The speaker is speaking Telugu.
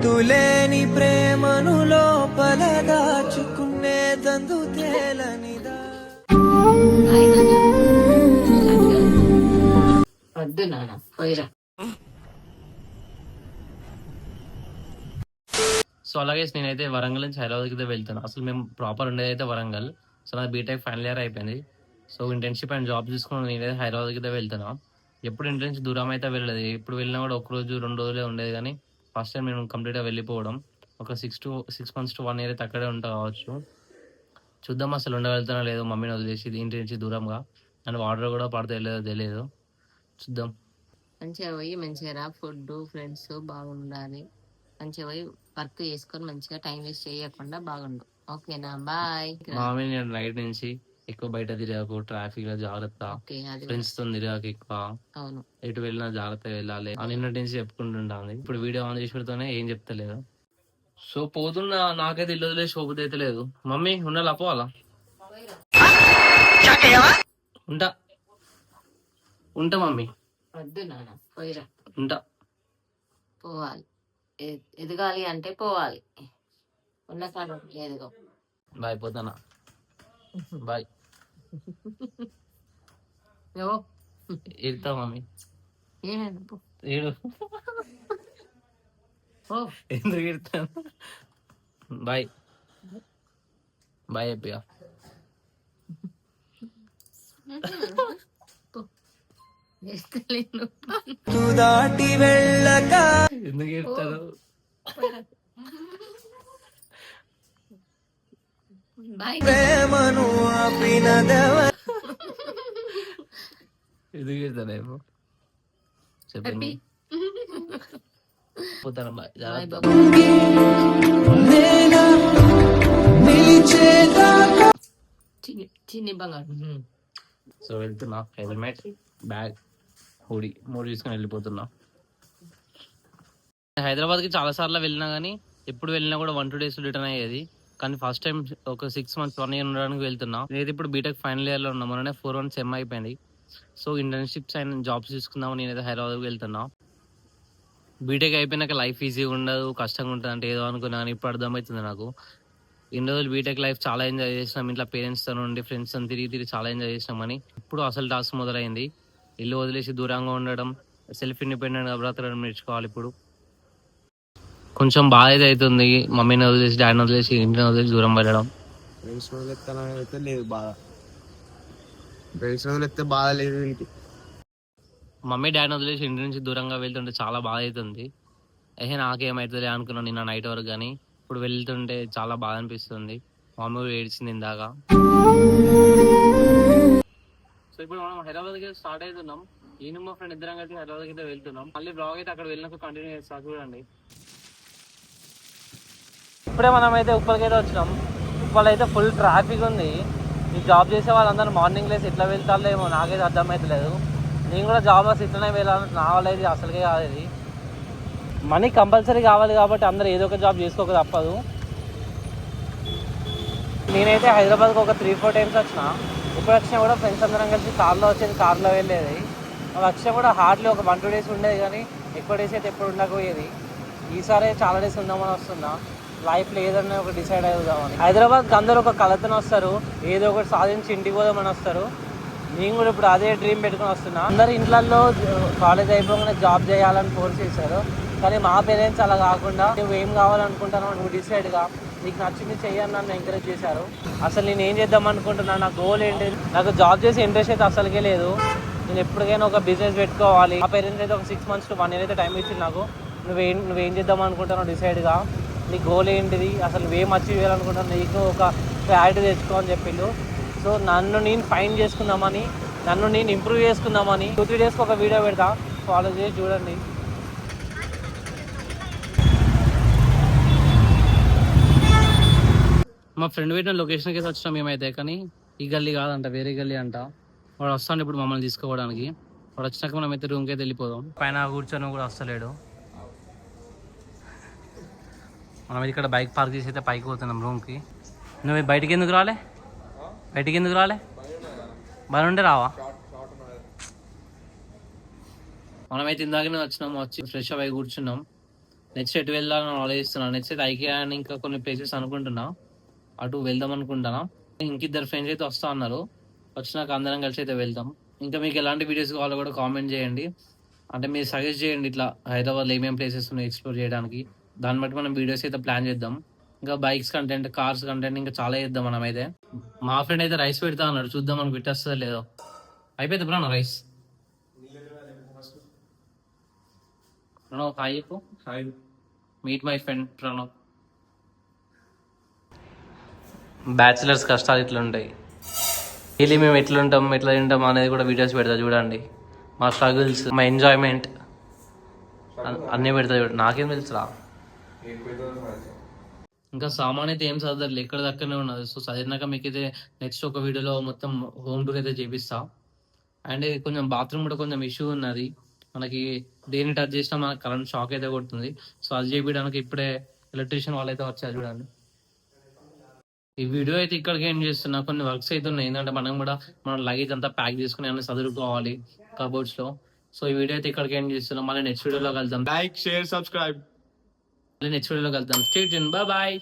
అంతులేని ప్రేమను లోపల దాచుకునేదందు తేలనిదా. వద్దు నాన్న పోయిరా. సో అలాగే నేనైతే వరంగల్ నుంచి హైదరాబాద్కి అయితే వెళ్తాను. అసలు మేము ప్రాపర్ ఉండేది అయితే వరంగల్. సో నా బీటెక్ ఫైనల్ ఇయర్ అయిపోయింది. సో ఇంటర్న్షిప్ అండ్ జాబ్ తీసుకుని నేనైతే హైదరాబాద్కి అయితే వెళ్తాను. ఎప్పుడు ఇంటర్న్షిప్ దూరం అయితే వెళ్ళలేదు. ఎప్పుడు వెళ్ళినా కూడా ఒక రోజు 2 రోజులే ఉండేది. కానీ ఫస్ట్ టైం నేను కంప్లీట్గా వెళ్ళిపోవడం ఒక 6 months to 1 year అయితే అక్కడే ఉంటా కావచ్చు. చూద్దాం అసలు ఉండగలుగుతానో లేదో మమ్మీని వదిలేసి ఇంటి నుంచి దూరంగా. నన్ను వాటర్ కూడా పడితే లేదో తెలియదు. చూద్దాం. మంచిగా పోయి మంచిగా రా. ఫుడ్ ఫ్రెండ్స్ బాగుండాలి. మంచిగా పోయి వర్క్ చేసుకొని మంచిగా టైం వేస్ట్ చేయకుండా బాగుండు. ఓకేనా? బాయ్. మమ్మీ నేను నైట్ నుంచి ఎక్కువ బయట తిరగకు, ట్రాఫిక్ లో జాగ్రత్త, ఫ్రెండ్స్ తో తిరగక ఎక్కువ, అవును ఎటు వెళ్ళినా జాగ్రత్తగా వెళ్ళాలి అని నిన్నటి నుంచి చెప్పుకుంటుంటాను. ఇప్పుడు వీడియో ఆన్ చేసి పెడితేనే ఏం చెప్తలేదు. సో పోతున్నా, నాకైతే ఇల్లు వదిలేసి పోబుద్ది అయితే లేదు. మమ్మీ ఉండాలా పోవాలా? ఉంటా ఉంటా మమ్మీ. వద్దు నాన్న పోయిరా. ఉంటా. పోవాలి. ఎదగాలి అంటే పోవాలి. ఉన్న కాలం ఎదుగో. బాయ్, పోతానా. బాయ్. ఎడతా మమ్మీ. ఏడు ఎందుకు ఎడతాను? బాయ్ బాయ్ అయిపోయా. దాటి వెళ్ళక ఎందుకు ఎడతారు? ప్రేమను ఆపినదెవ. ఎందుకు ఎడతానేమో చెప్పండి. పోతాను. బాయ్. చిన్ని బంగారు. సో వెళ్తున్నా. హెల్మెట్, బ్యాగ్, హుడీ 3 తీసుకొని వెళ్ళిపోతున్నా. హైదరాబాద్కి చాలా సార్లు వెళ్ళినా కానీ ఎప్పుడు వెళ్ళినా కూడా 1-2 days రిటర్న్ అయ్యేది. కానీ ఫస్ట్ టైం ఒక 6 months 1 year ఉండడానికి వెళ్తున్నా. నేనైతే ఇప్పుడు బీటెక్ ఫైనల్ ఇయర్ లో ఉన్నా. మొన్ననే 4 months సెమ్ అయిపోయింది. సో ఇంటర్న్షిప్స్ అండ్ జాబ్స్ తీసుకుందాము నేనైతే హైదరాబాద్కి వెళ్తున్నా. బీటెక్ అయిపోయినాక లైఫ్ ఈజీగా ఉండదు, కష్టంగా ఉంటుంది అంటే ఏదో అనుకున్నా. కానీ ఇప్పుడు అర్థమవుతుంది నాకు. ఇన్ని రోజులు బీటెక్ లైఫ్ చాలా ఎంజాయ్ చేసినాం. ఇంట్లో పేరెంట్స్తో నుండి ఫ్రెండ్స్తో తిరిగి చాలా ఎంజాయ్ చేసినామని ఇప్పుడు అసలు టాస్క్ మొదలైంది. ఇల్లు వదిలేసి దూరంగా ఉండడం, సెల్ఫ్ ఇండిపెండెంట్గా బ్రతకడం నేర్చుకోవాలి. ఇప్పుడు కొంచెం బాధ అయితే అవుతుంది. మమ్మీని వదిలేసి, డాడీని వదిలేసి, ఇంటిని వదిలేసి దూరం వెళ్ళడం. ఫ్రెండ్స్ వదిలేస్తే లేదు బాధ. ఫ్రెండ్స్ వదిలేస్తే బాధ లేదు. మమ్మీ డాడీని వదిలేసి ఇంటి నుంచి దూరంగా వెళ్తుంటే చాలా బాధ అవుతుంది. నాకేమవుతుంది అనుకున్నాను నిన్న నైట్ వరకు. కానీ ఇప్పుడు వెళ్తుంటే చాలా బాధ అనిపిస్తుంది. మమ్మీ ఏడ్చింది ఇందాక. సో ఇప్పుడు మనం హైదరాబాద్కి స్టార్ట్ అవుతున్నాం. నేను మా ఫ్రెండ్ ఇద్దరం కలిసి హైదరాబాద్కి అయితే వెళ్తున్నాం. మళ్ళీ బ్లాగ్ అయితే అక్కడ వెళ్ళినాక కంటిన్యూ చేస్తా, చూడండి. ఇప్పుడే మనం అయితే ఉప్పలకైతే వచ్చినాం. ఉప్పల్ అయితే ఫుల్ ట్రాఫిక్ ఉంది. ఈ జాబ్ చేసే వాళ్ళందరూ మార్నింగ్ లేసి ఎట్లా వెళ్తారో ఏమో నాకైతే అర్థమవుతలేదు. నేను కూడా జాబ్ వస్తే ఇట్లనే వెళ్ళాలని నా వల్ల అయితే అసలుకే కాదు. ఇది మనీ కంపల్సరీ కావాలి కాబట్టి అందరూ ఏదో ఒక జాబ్ చేసుకోక తప్పదు. నేనైతే హైదరాబాద్కి ఒక 3-4 times వచ్చిన. ఇప్పుడు వచ్చినా కూడా ఫ్రెండ్స్ అందరం కలిసి కార్లో వచ్చేది, కార్లో వెళ్ళేది. అది వచ్చినా కూడా హార్డ్లీ ఒక 1-2 days ఉండేది. కానీ ఎక్కువ డేస్ అయితే ఎప్పుడు ఉండకపోయేది. ఈసారి చాలా డేస్ ఉందామని వస్తున్నా. లైఫ్లో ఏదన్నా ఒక డిసైడ్ అవుదామని. హైదరాబాద్కి అందరూ ఒక కళతోనే వస్తారు, ఏదో ఒకటి సాధించి ఇంటికి పోదామని వస్తారు. నేను కూడా ఇప్పుడు అదే డ్రీమ్ పెట్టుకుని వస్తున్నా. అందరు ఇంట్లో కాలేజ్ అయిపోగానే జాబ్ చేయాలని ఫోర్స్ చేశారు. కానీ మా పేరెంట్స్ అలా కాకుండా నువ్వు ఏం కావాలనుకుంటున్నావు, నువ్వు డిసైడ్గా నీకు నచ్చింది చెయ్యని నన్ను ఎంకరేజ్ చేశారు. అసలు నేను ఏం చేద్దాం అనుకుంటున్నాను, నా గోల్ ఏంటి, నాకు జాబ్ చేసే ఇంట్రెస్ట్ అయితే అసలుకే లేదు. నేను ఎప్పటికైనా ఒక బిజినెస్ పెట్టుకోవాలి. మా పేరెంట్స్ అయితే ఒక 6 months to 1 year అయితే టైం ఇచ్చింది నాకు. నువ్వేం చేద్దాం అనుకుంటున్నావు డిసైడ్గా, నీ గోల్ ఏంటిది, అసలు నువ్వేం అచీవ్ చేయాలనుకుంటున్నావు, నీకు ఒక క్లారిటీ తెచ్చుకో అని చెప్పిండు. సో నన్ను నేను ఫైన్ చేసుకుందామని, నన్ను నేను ఇంప్రూవ్ చేసుకుందామని 2-3 daysకి ఒక వీడియో పెడతా, ఫాలో చేసి చూడండి. మా ఫ్రెండ్ పెట్టిన లొకేషన్కి అయితే వచ్చినాం మేమైతే. కానీ ఈ గల్లీ కాదంట, వేరే గల్లీ అంట. వాడు వస్తాడు ఇప్పుడు మమ్మల్ని తీసుకోవడానికి. వాడు వచ్చినాక మనం అయితే రూమ్కి అయితే వెళ్ళిపోదాం. పైన కూర్చొని కూడా వస్తలేడు. మనం ఇక్కడ బైక్ పార్క్ చేసి అయితే పైకి పోతున్నాం రూమ్కి. నువ్వు బయటికి ఎందుకు రాలే? బాగుండే రావా? మనమైతే ఇందాకనే వచ్చినాము. వచ్చి ఫ్రెష్ అప్ అయి కూర్చున్నాం. నెక్స్ట్ ఎటు వెళ్దామని ఆలోచిస్తున్నాను. నెక్స్ట్ అయితే ఐకియా అని ఇంకా కొన్ని ప్లేసెస్ అనుకుంటున్నా, అటు వెళ్దాం అనుకుంటున్నా. ఇంకిద్దరు ఫ్రెండ్స్ అయితే వస్తా అన్నారు, వచ్చినాక అందరం కలిసి అయితే వెళ్దాం. ఇంకా మీకు ఎలాంటి వీడియోస్ కావాలో కూడా కామెంట్ చేయండి. అంటే మీరు సజెస్ట్ చేయండి, ఇట్లా హైదరాబాద్లో ఏమేమి ప్లేసెస్ ఉన్నాయి ఎక్స్ప్లోర్ చేయడానికి. దాన్ని బట్టి మనం వీడియోస్ అయితే ప్లాన్ చేద్దాం. ఇంకా బైక్స్ కంటెంట్, కార్స్ కంటెంట్ ఇంకా చాలా చేద్దాం మనం అయితే. మా ఫ్రెండ్ అయితే రైస్ పెడతా అన్నాడు, చూద్దాం మనకు పెట్టేస్తుందో లేదో. అయిపోయింది బ్రో నా రైస్. ప్రణవ్ హాయ్ చెప్పు. Hi. Meet my friend Pranav. Bachelors కష్టాలు ఇట్లా ఉంటాయి. డైలీ మేము ఎట్లా తింటాం అనేది కూడా వీడియోస్ పెడతా చూడండి. మా స్ట్రగుల్స్, మా ఎంజాయ్మెంట్ అన్నీ పెడతా చూడండి. నాకేం తెలుసురా. ఇంకా సామాన్ అయితే ఏం చదవలేదు, ఎక్కడ దక్కనే ఉన్నది. సో చదివినాక మీకైతే నెక్స్ట్ ఒక వీడియోలో మొత్తం హోమ్ టూర్ అయితే చేపిస్తా. అండ్ కొంచెం బాత్రూమ్ కూడా కొంచెం ఇష్యూ ఉన్నది. మనకి దేన్ని టచ్ చేసినా మనకి కరెంట్ షాక్ అయితే కొడుతుంది. సో అది చేపించడానికి ఇప్పుడే ఎలక్ట్రీషియన్ వాళ్ళు అయితే వచ్చారు చూడండి. ఈ వీడియో అయితే ఇక్కడికి ఏం చేస్తున్నా, కొన్ని వర్క్స్ అయితే ఉన్నాయి. ఎందుకంటే మనం కూడా మన లగేజ్ అంతా ప్యాక్ చేసుకుని అన్ని చదువుకోవాలి కబోర్డ్స్ లో. సో ఈ వీడియో అయితే ఇక్కడికి ఏం చేస్తున్నాం. మళ్ళీ నెక్స్ట్ వీడియోలో కలుద్దాం. Like, share, subscribe. మళ్ళీ నెక్స్ట్ వీడియోలో కలుద్దాం. Stay tune. Bye bye.